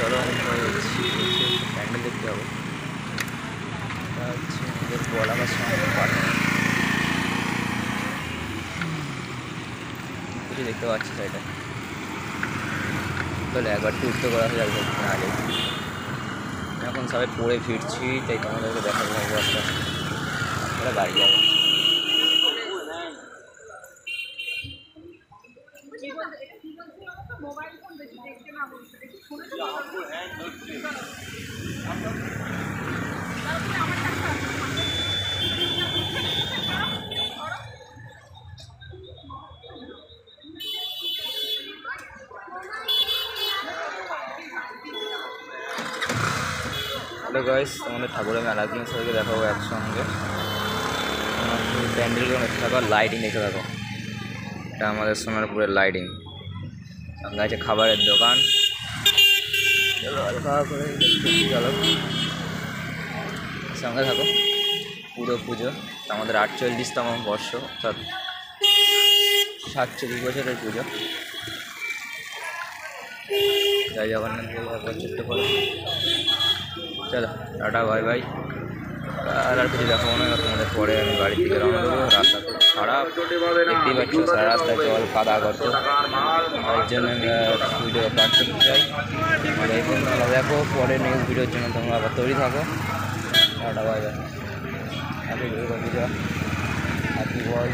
চলো আমি প্যান্ডেল দেখতে হবে। এটা হচ্ছে আমাদের বলাকার সময় পার্ক, কিছু দেখতে পাচ্ছি সাইডে। চলো একবার ট্যুর তো করা যাবে না আগে। এখন সবাই পড়ে ফিরছি, তাই তোমাদেরকে দেখাবো আস্তে আস্তে আমরা বাড়ি যাবো। হ্যালো গাইস, তোমাদের ঠাকুরের মেলা দিন সবাইকে দেখাবো একসঙ্গে। প্যান্ডেলগুলো দেখতে থাকো, লাইটিং দেখে থাকো। এটা আমাদের সোনারপুরের লাইটিং। সঙ্গে আছে খাবারের দোকান। চলো সঙ্গে থাকো। পুরো পুজো আমাদের 48তম বর্ষ, অর্থাৎ 47 বছরের পুজো। জয় জগন্নাথ একবার ছোট্ট করে। চলো টাটা বাই বাই। আর কিছু দেখাবো না তোমাদের, পরে আমি বাড়ি থেকে রওনা দেবো। রাস্তা খুব খারাপ, দেখতেই পাচ্ছ সারা রাস্তায় জল কাদা গর্ত, তার জন্য ভিডিও কাট করতে চাই। আর এই তোমরা দেখো, পরে নেক্সট ভিডিওর জন্য তোমরা আবার তৈরি থাকো। Tata bye bye. Happy Durga Puja, happy বল।